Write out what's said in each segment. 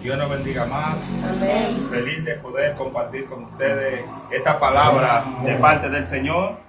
Dios nos bendiga más. Amén. Feliz de poder compartir con ustedes esta palabra de parte del Señor,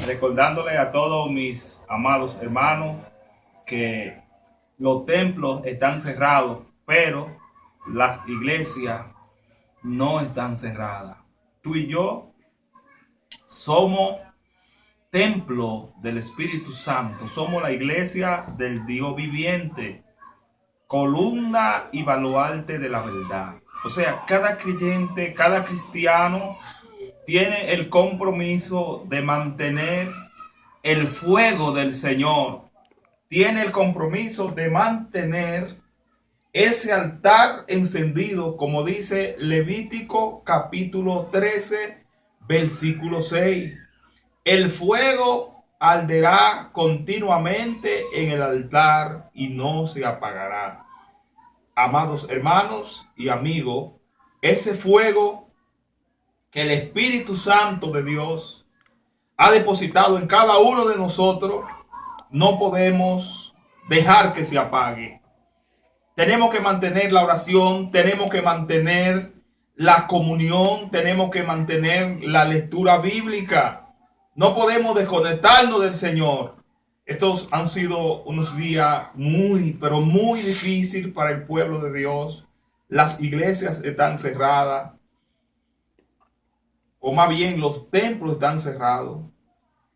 recordándole a todos mis amados hermanos que los templos están cerrados, pero las iglesias no están cerradas. Tú y yo somos templo del Espíritu Santo, somos la iglesia del Dios viviente, columna y baluarte de la verdad. O sea, cada creyente, cada cristiano tiene el compromiso de mantener el fuego del Señor. Tiene el compromiso de mantener ese altar encendido, como dice Levítico capítulo 13, versículo 6. El fuego arderá continuamente en el altar y no se apagará. Amados hermanos y amigos, ese fuego que el Espíritu Santo de Dios ha depositado en cada uno de nosotros, no podemos dejar que se apague. Tenemos que mantener la oración, tenemos que mantener la comunión, tenemos que mantener la lectura bíblica. No podemos desconectarnos del Señor. Estos han sido unos días pero muy difíciles para el pueblo de Dios. Las iglesias están cerradas, o más bien los templos están cerrados.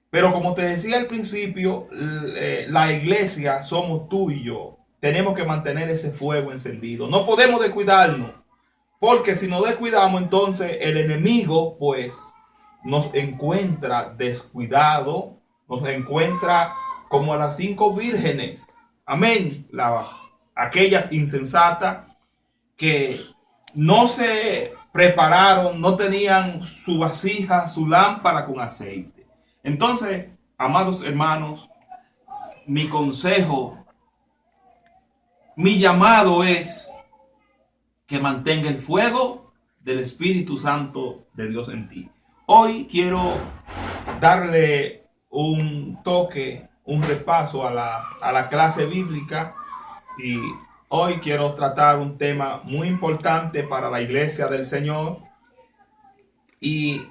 Pero como te decía al principio, la iglesia somos tú y yo. Tenemos que mantener ese fuego encendido. No podemos descuidarnos, porque si nos descuidamos, entonces el enemigo pues nos encuentra descuidado, nos encuentra como a las 5 vírgenes, amén, aquellas insensatas que no se prepararon, no tenían su vasija, su lámpara con aceite. Entonces, amados hermanos, mi consejo, mi llamado es que mantenga el fuego del Espíritu Santo de Dios en ti. Hoy quiero darle un toque, un repaso a la clase bíblica, y hoy quiero tratar un tema muy importante para la iglesia del Señor, y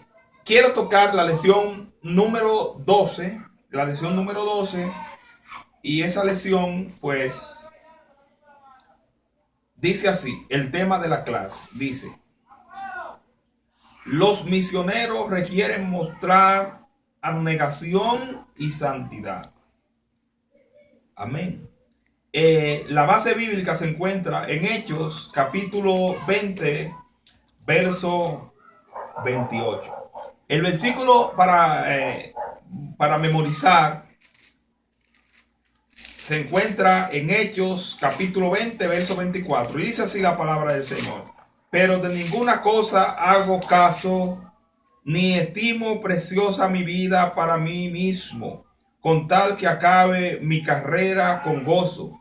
quiero tocar la lección número 12, y esa lección pues dice así, el tema de la clase dice: los misioneros requieren mostrar abnegación y santidad. Amén. La base bíblica se encuentra en Hechos capítulo 20, verso 28. El versículo para memorizar se encuentra en Hechos capítulo 20, verso 24. Y dice así la palabra del Señor: pero de ninguna cosa hago caso, ni estimo preciosa mi vida para mí mismo, con tal que acabe mi carrera con gozo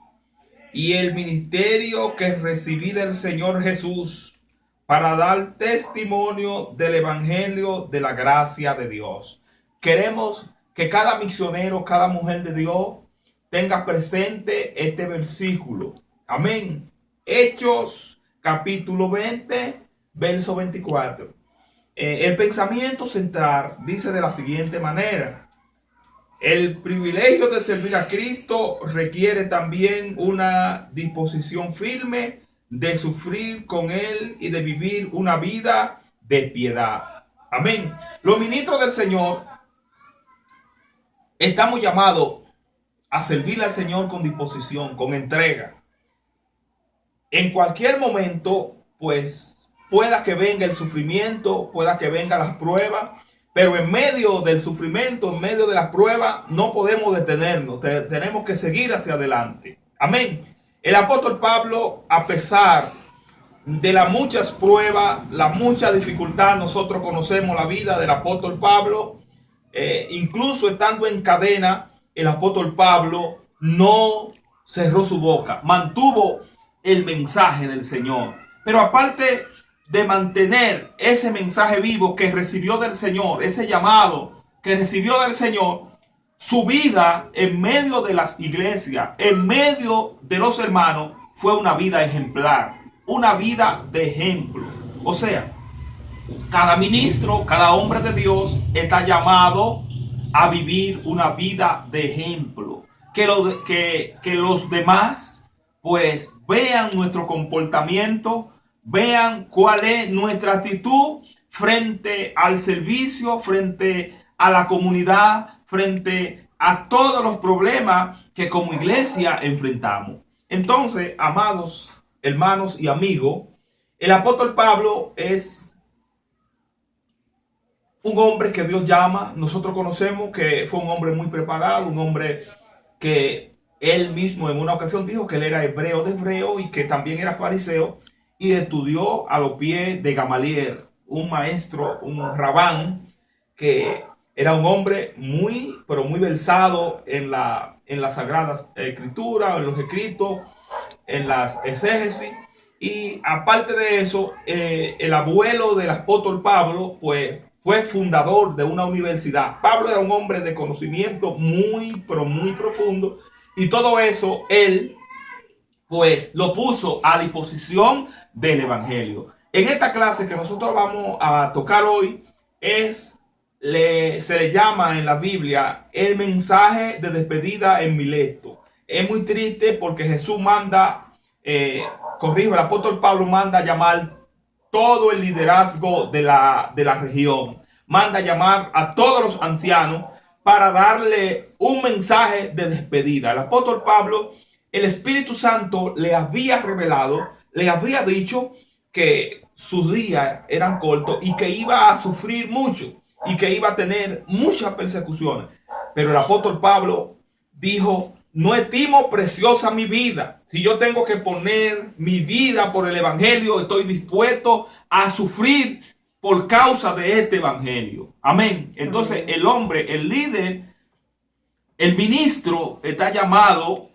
y el ministerio que recibí del Señor Jesús, para dar testimonio del evangelio de la gracia de Dios. Queremos que cada misionero, cada mujer de Dios tenga presente este versículo. Amén. Hechos capítulo 20, verso 24. El pensamiento central dice de la siguiente manera: el privilegio de servir a Cristo requiere también una disposición firme de sufrir con Él y de vivir una vida de piedad. Amén. Los ministros del Señor estamos llamados a servirle al Señor con disposición, con entrega. En cualquier momento, pues, pueda que venga el sufrimiento, pueda que venga las pruebas, pero en medio del sufrimiento, en medio de las pruebas, no podemos detenernos. Tenemos que seguir hacia adelante. Amén. El apóstol Pablo, a pesar de las muchas pruebas, la mucha dificultad, nosotros conocemos la vida del apóstol Pablo. Incluso estando en cadena, el apóstol Pablo no cerró su boca, mantuvo el mensaje del Señor. Pero aparte de mantener ese mensaje vivo que recibió del Señor, ese llamado que recibió del Señor, su vida en medio de las iglesias, en medio de los hermanos, fue una vida ejemplar, una vida de ejemplo. O sea, cada ministro, cada hombre de Dios está llamado a vivir una vida de ejemplo. Que los demás pues vean nuestro comportamiento, vean cuál es nuestra actitud frente al servicio, frente a la comunidad, frente a todos los problemas que como iglesia enfrentamos. Entonces, amados hermanos y amigos, el apóstol Pablo es un hombre que Dios llama. Nosotros conocemos que fue un hombre muy preparado, un hombre que él mismo en una ocasión dijo que él era hebreo de hebreo y que también era fariseo, y estudió a los pies de Gamaliel, un maestro, un rabán, que era un hombre muy, pero muy versado en las sagradas escrituras, en los escritos, en las exégesis. Y aparte de eso, el abuelo del apóstol Pablo, pues fue fundador de una universidad. Pablo era un hombre de conocimiento muy, pero muy profundo. Y todo eso él, pues, lo puso a disposición del evangelio. En esta clase que nosotros vamos a tocar hoy, se le llama en la Biblia el mensaje de despedida en Mileto. Es muy triste porque Jesús manda, el apóstol Pablo manda llamar todo el liderazgo de la región. Manda llamar a todos los ancianos para darle un mensaje de despedida. El apóstol Pablo, el Espíritu Santo le había revelado, le había dicho que sus días eran cortos y que iba a sufrir mucho y que iba a tener muchas persecuciones. Pero el apóstol Pablo dijo: no estimo preciosa mi vida. Si yo tengo que poner mi vida por el evangelio, estoy dispuesto a sufrir por causa de este evangelio. Amén. Entonces el hombre, el líder, el ministro está llamado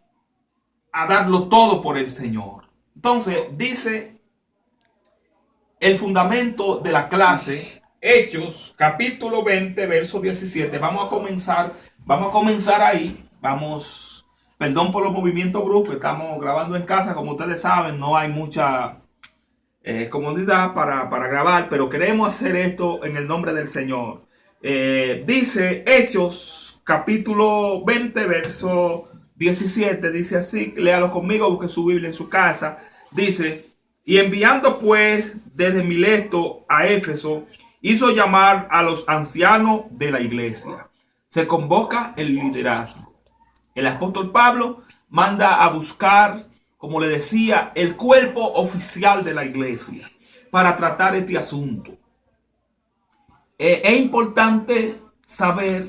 a darlo todo por el Señor. Entonces dice el fundamento de la clase, Hechos capítulo 20 verso 17. Vamos a comenzar ahí. Perdón por los movimientos bruscos, estamos grabando en casa, como ustedes saben, no hay mucha comodidad para grabar, pero queremos hacer esto en el nombre del Señor. Dice Hechos capítulo 20 verso 17, dice así, léalo conmigo, busque su Biblia en su casa. Dice: y enviando pues desde Mileto a Éfeso, hizo llamar a los ancianos de la iglesia. Se convoca el liderazgo. El apóstol Pablo manda a buscar, como le decía, el cuerpo oficial de la iglesia para tratar este asunto. Es importante saber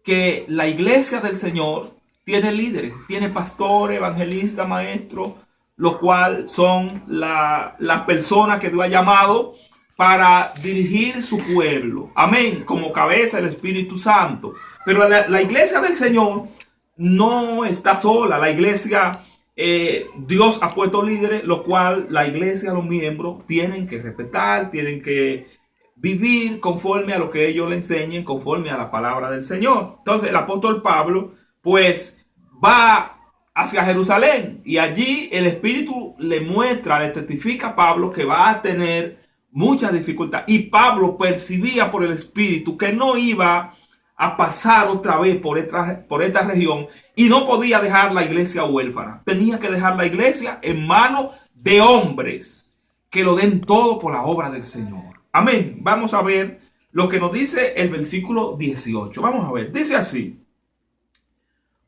que la iglesia del Señor tiene líderes, tiene pastores, evangelistas, maestros, los cuales son las personas que Dios ha llamado para dirigir su pueblo. Amén. Como cabeza el Espíritu Santo. Pero la iglesia del Señor no está sola. La iglesia, Dios ha puesto líderes, lo cual la iglesia, los miembros, tienen que respetar, tienen que vivir conforme a lo que ellos le enseñen, conforme a la palabra del Señor. Entonces el apóstol Pablo, pues, va hacia Jerusalén y allí el Espíritu le muestra, le testifica a Pablo que va a tener mucha dificultad. Y Pablo percibía por el Espíritu que no iba a pasar otra vez por esta región y no podía dejar la iglesia huérfana. Tenía que dejar la iglesia en manos de hombres que lo den todo por la obra del Señor. Amén. Vamos a ver lo que nos dice el versículo 18. Vamos a ver. Dice así: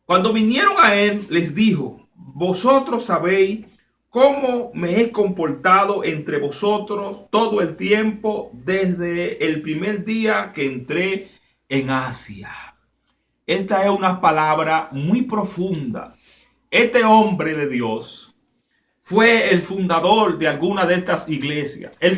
cuando vinieron a él, les dijo: vosotros sabéis cómo me he comportado entre vosotros todo el tiempo desde el primer día que entré en Asia. Esta es una palabra muy profunda. Este hombre de Dios fue el fundador de alguna de estas iglesias. El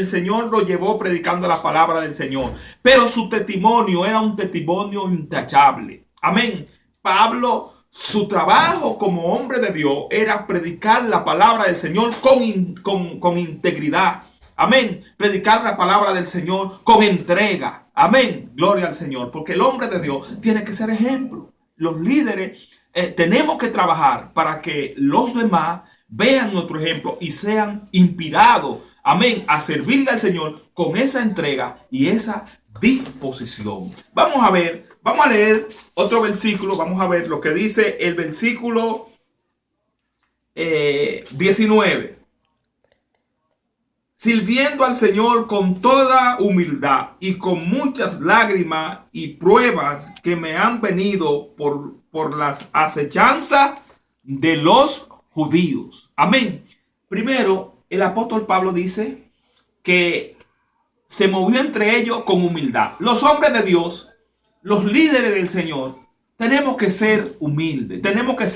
Señor lo llevó predicando la palabra del Señor, pero su testimonio era un testimonio intachable. Amén. Pablo, su trabajo como hombre de Dios era predicar la palabra del Señor con integridad. Amén. Predicar la palabra del Señor con entrega. Amén. Gloria al Señor. Porque el hombre de Dios tiene que ser ejemplo. Los líderes tenemos que trabajar para que los demás vean nuestro ejemplo y sean inspirados, amén, a servirle al Señor con esa entrega y esa disposición. Vamos a leer otro versículo, vamos a ver lo que dice el versículo 19. Sirviendo al Señor con toda humildad y con muchas lágrimas y pruebas que me han venido por las acechanzas de los judíos. Amén. Primero, el apóstol Pablo dice que se movió entre ellos con humildad. Los hombres de Dios, los líderes del Señor, tenemos que ser humildes, tenemos que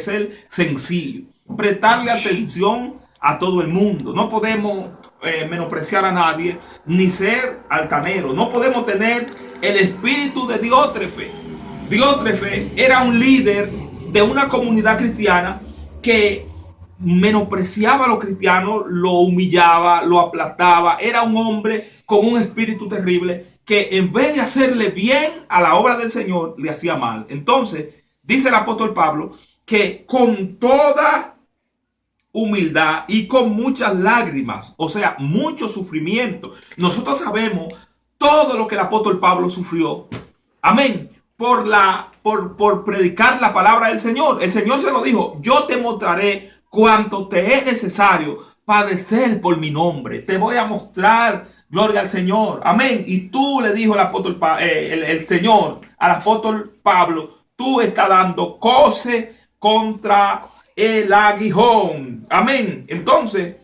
ser sencillos, prestarle atención a todo el mundo. No podemos menospreciar a nadie, ni ser altaneros. No podemos tener el espíritu de Diótrefe. Diótrefe era un líder de una comunidad cristiana que menospreciaba a los cristianos, lo humillaba, lo aplastaba. Era un hombre con un espíritu terrible que en vez de hacerle bien a la obra del Señor, le hacía mal. Entonces, dice el apóstol Pablo que con toda humildad y con muchas lágrimas, o sea, mucho sufrimiento. Nosotros sabemos todo lo que el apóstol Pablo sufrió. Amén. Por predicar la palabra del Señor. El Señor se lo dijo: yo te mostraré cuánto te es necesario padecer por mi nombre. Te voy a mostrar, gloria al Señor. Amén. Y tú, le dijo el apóstol el Señor al apóstol Pablo, tú estás dando coce contra el aguijón. Amén. Entonces,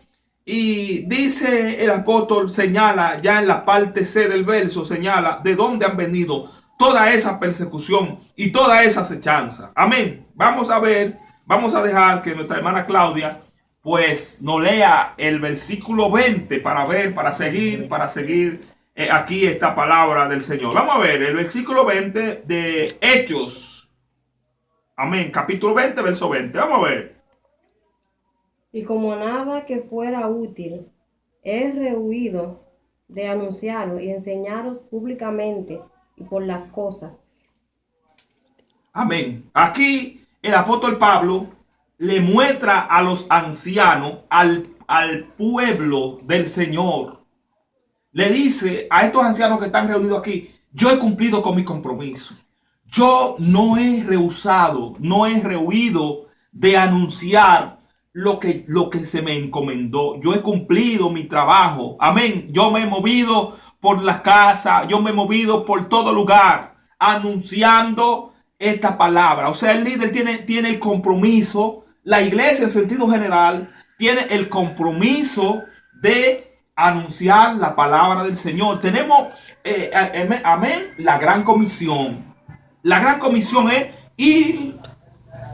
y dice el apóstol, señala ya en la parte C del verso, señala de dónde han venido toda esa persecución y toda esa acechanza. Amén. Vamos a ver, vamos a dejar que nuestra hermana Claudia pues nos lea el versículo 20 para ver, para seguir aquí esta palabra del Señor. Vamos a ver el versículo 20 de Hechos. Amén. Capítulo 20, verso 20. Vamos a ver. Y como nada que fuera útil, he rehuido de anunciaros y enseñaros públicamente y por las cosas. Amén. Aquí el apóstol Pablo le muestra a los ancianos, al pueblo del Señor. Le dice a estos ancianos que están reunidos aquí: yo he cumplido con mi compromiso. Yo no he rehusado, no he rehuido de anunciar lo que se me encomendó. Yo he cumplido mi trabajo. Amén. Yo me he movido por las casas, yo me he movido por todo lugar anunciando esta palabra. O sea, el líder tiene el compromiso, la iglesia en sentido general tiene el compromiso de anunciar la palabra del Señor. Tenemos, amén, la gran comisión. La gran comisión es ir,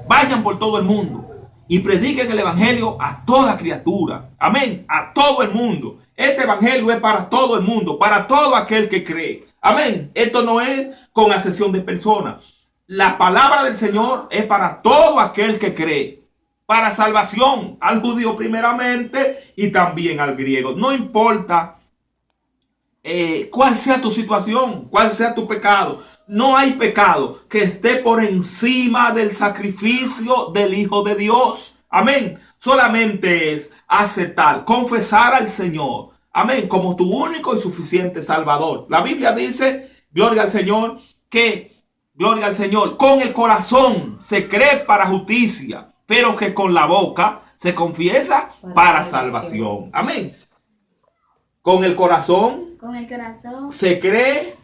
vayan por todo el mundo y prediquen el evangelio a toda criatura. Amén, a todo el mundo. Este evangelio es para todo el mundo, para todo aquel que cree. Amén. Esto no es con excepción de personas. La palabra del Señor es para todo aquel que cree, para salvación al judío primeramente y también al griego. No importa cuál sea tu situación, cuál sea tu pecado. No hay pecado que esté por encima del sacrificio del Hijo de Dios. Amén. Solamente es aceptar, confesar al Señor. Amén. Como tu único y suficiente Salvador. La Biblia dice, gloria al Señor, que, gloria al Señor, con el corazón se cree para justicia, pero que con la boca se confiesa para salvación. Amén. Con el corazón Con el corazón se cree